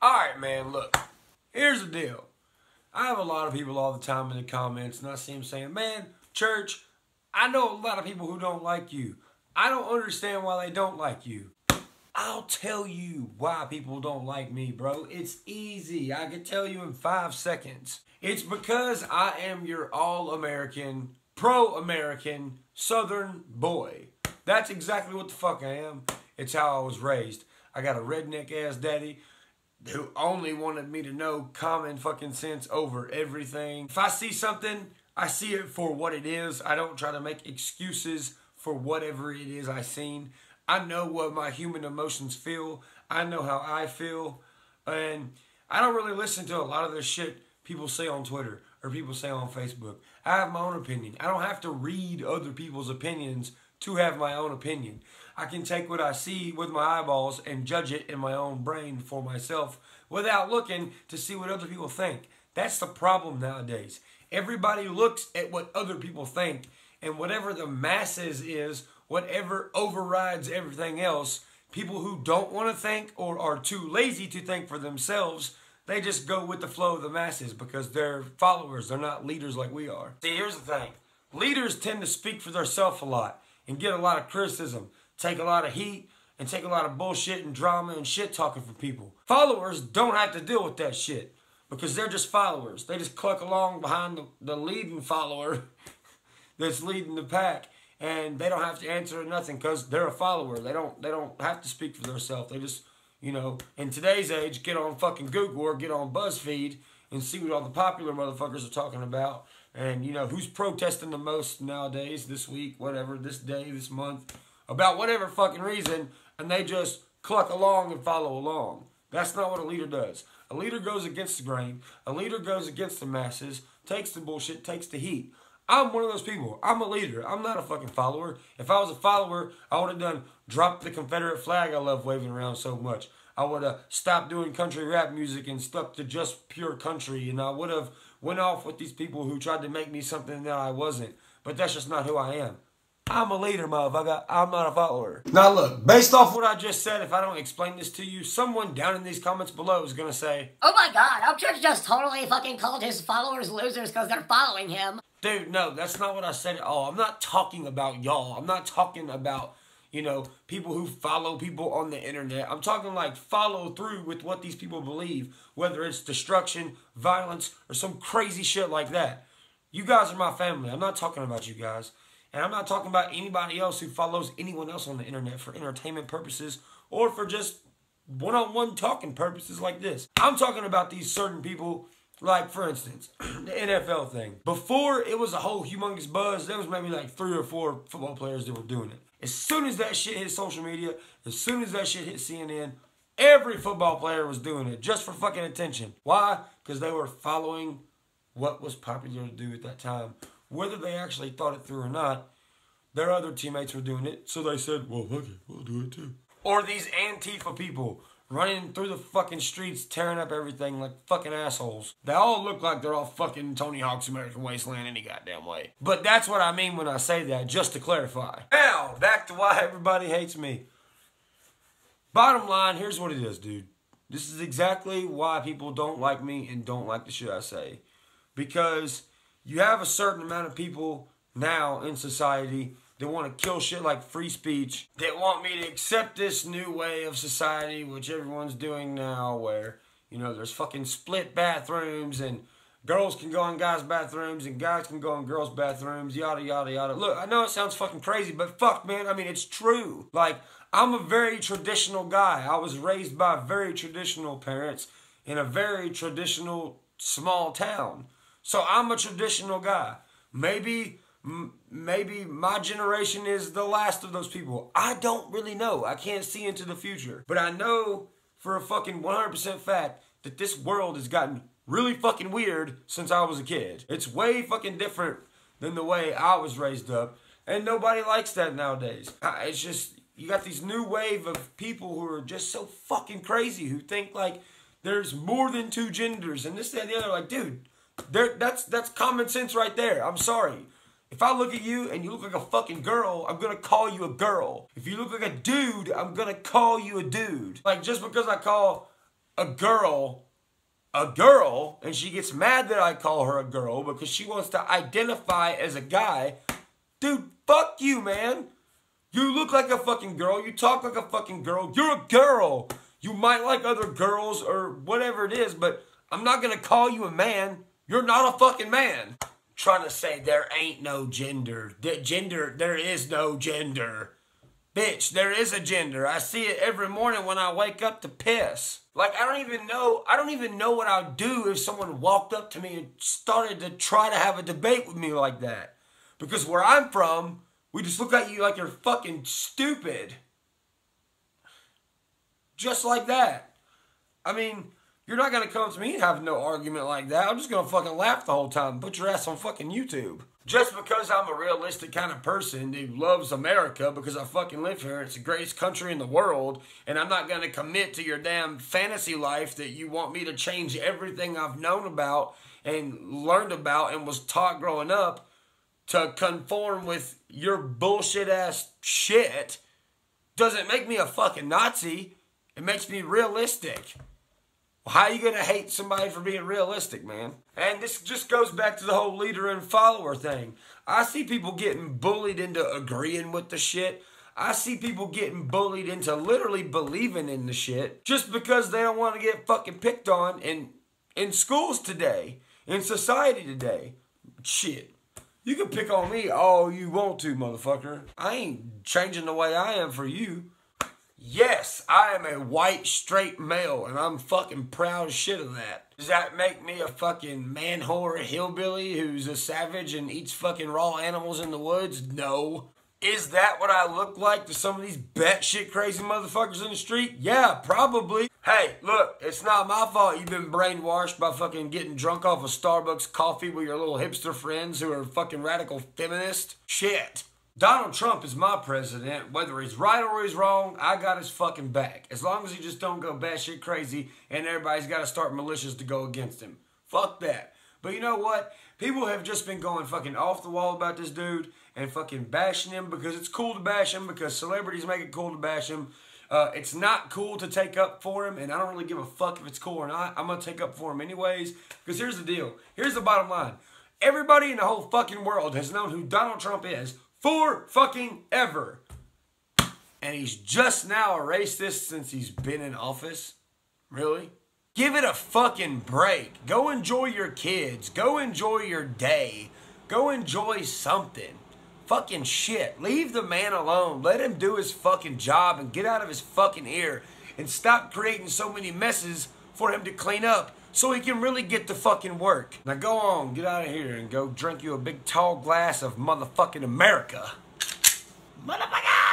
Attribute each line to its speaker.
Speaker 1: Alright, man, look. Here's the deal. I have a lot of people all the time in the comments, and I see them saying, man, church, I know a lot of people who don't like you. I don't understand why they don't like you. I'll tell you why people don't like me, bro. It's easy. I can tell you in 5 seconds. It's because I am your all-American, pro-American, Southern boy. That's exactly what the fuck I am. It's how I was raised. I got a redneck-ass daddy who only wanted me to know common fucking sense over everything. If I see something, I see it for what it is. I don't try to make excuses for whatever it is I seen. I know what my human emotions feel. I know how I feel. And I don't really listen to a lot of this shit people say on Twitter or people say on Facebook. I have my own opinion. I don't have to read other people's opinions to have my own opinion. I can take what I see with my eyeballs and judge it in my own brain for myself without looking to see what other people think. That's the problem nowadays. Everybody looks at what other people think, and whatever the masses is, whatever overrides everything else, people who don't want to think or are too lazy to think for themselves, they just go with the flow of the masses because they're followers. They're not leaders like we are. See, here's the thing. Leaders tend to speak for themselves a lot and get a lot of criticism, take a lot of heat, and take a lot of bullshit and drama and shit talking from people. Followers don't have to deal with that shit because they're just followers. They just cluck along behind the leading follower that's leading the pack, and they don't have to answer nothing because they're a follower. They don't have to speak for themselves. They just, you know, in today's age, get on fucking Google or get on BuzzFeed and see what all the popular motherfuckers are talking about. And, you know, who's protesting the most nowadays, this week, whatever, this day, this month, about whatever fucking reason, and they just cluck along and follow along. That's not what a leader does. A leader goes against the grain. A leader goes against the masses, takes the bullshit, takes the heat. I'm one of those people. I'm a leader. I'm not a fucking follower. If I was a follower, I would have done dropped the Confederate flag I love waving around so much. I would have stopped doing country rap music and stuck to just pure country, and I would have went off with these people who tried to make me something that I wasn't. But that's just not who I am. I'm a leader, motherfucker. I'm not a follower. Now look, based off what I just said, if I don't explain this to you, someone down in these comments below is going to say,
Speaker 2: oh my god, Upchurch just totally fucking called his followers losers because they're following him.
Speaker 1: Dude, no, that's not what I said at all. I'm not talking about y'all. I'm not talking about, you know, people who follow people on the internet. I'm talking like follow through with what these people believe, whether it's destruction, violence, or some crazy shit like that. You guys are my family. I'm not talking about you guys. And I'm not talking about anybody else who follows anyone else on the internet for entertainment purposes or for just one-on-one talking purposes like this. I'm talking about these certain people, like, for instance, the NFL thing. Before it was a whole humongous buzz, there was maybe like 3 or 4 football players that were doing it. As soon as that shit hit social media, as soon as that shit hit CNN, every football player was doing it just for fucking attention. Why? Because they were following what was popular to do at that time. Whether they actually thought it through or not, their other teammates were doing it, so they said, well, fuck it, we'll do it too. Or these Antifa people running through the fucking streets, tearing up everything like fucking assholes. They all look like they're all fucking Tony Hawk's American Wasteland any goddamn way. But that's what I mean when I say that, just to clarify. Now, back to why everybody hates me. Bottom line, here's what it is, dude. This is exactly why people don't like me and don't like the shit I say. Because you have a certain amount of people now in society that want to kill shit like free speech, that want me to accept this new way of society, which everyone's doing now, where, you know, there's fucking split bathrooms, and girls can go in guys' bathrooms, and guys can go in girls' bathrooms, yada, yada, yada. Look, I know it sounds fucking crazy, but fuck, man, I mean, it's true. Like, I'm a very traditional guy. I was raised by very traditional parents in a very traditional small town. So I'm a traditional guy. Maybe my generation is the last of those people. I don't really know. I can't see into the future. But I know for a fucking 100% fact that this world has gotten really fucking weird since I was a kid. It's way fucking different than the way I was raised up. And nobody likes that nowadays. It's just, you got these new wave of people who are just so fucking crazy, who think like there's more than 2 genders and this, that, and the other. Like, dude, that's common sense right there. I'm sorry. If I look at you and you look like a fucking girl, I'm gonna call you a girl. If you look like a dude, I'm gonna call you a dude. Like, just because I call a girl, and she gets mad that I call her a girl because she wants to identify as a guy, dude, fuck you, man. You look like a fucking girl. You talk like a fucking girl. You're a girl. You might like other girls or whatever it is, but I'm not going to call you a man. You're not a fucking man. Trying to say there ain't no gender. There is no gender. Bitch, there is a gender. I see it every morning when I wake up to piss. Like, I don't even know what I'd do if someone walked up to me and started to try to have a debate with me like that. Because where I'm from, we just look at you like you're fucking stupid. Just like that. I mean, you're not going to come to me and have no argument like that. I'm just going to fucking laugh the whole time. Put your ass on fucking YouTube. Just because I'm a realistic kind of person who loves America because I fucking live here, it's the greatest country in the world, and I'm not going to commit to your damn fantasy life that you want me to change everything I've known about and learned about and was taught growing up to conform with your bullshit ass shit, doesn't make me a fucking Nazi. It makes me realistic. How are you going to hate somebody for being realistic, man? And this just goes back to the whole leader and follower thing. I see people getting bullied into agreeing with the shit. I see people getting bullied into literally believing in the shit just because they don't want to get fucking picked on in schools today, in society today. Shit. You can pick on me all you want to, motherfucker. I ain't changing the way I am for you. Yes, I am a white, straight male, and I'm fucking proud as shit of that. Does that make me a fucking man-whore hillbilly who's a savage and eats fucking raw animals in the woods? No. Is that what I look like to some of these batshit crazy motherfuckers in the street? Yeah, probably. Hey, look, it's not my fault you've been brainwashed by fucking getting drunk off of Starbucks coffee with your little hipster friends who are fucking radical feminists. Shit. Donald Trump is my president. Whether he's right or he's wrong, I got his fucking back. As long as he just don't go batshit crazy and everybody's got to start militias to go against him. Fuck that. But you know what? People have just been going fucking off the wall about this dude and fucking bashing him because it's cool to bash him, because celebrities make it cool to bash him. It's not cool to take up for him, and I don't really give a fuck if it's cool or not. I'm going to take up for him anyways, because here's the deal. Here's the bottom line. Everybody in the whole fucking world has known who Donald Trump is for fucking ever. And he's just now a racist since he's been in office? Really? Give it a fucking break. Go enjoy your kids. Go enjoy your day. Go enjoy something. Fucking shit. Leave the man alone. Let him do his fucking job and get out of his fucking ear. And stop creating so many messes for him to clean up so he can really get to fucking work. Now go on, get out of here and go drink you a big tall glass of motherfucking America. Motherfucker!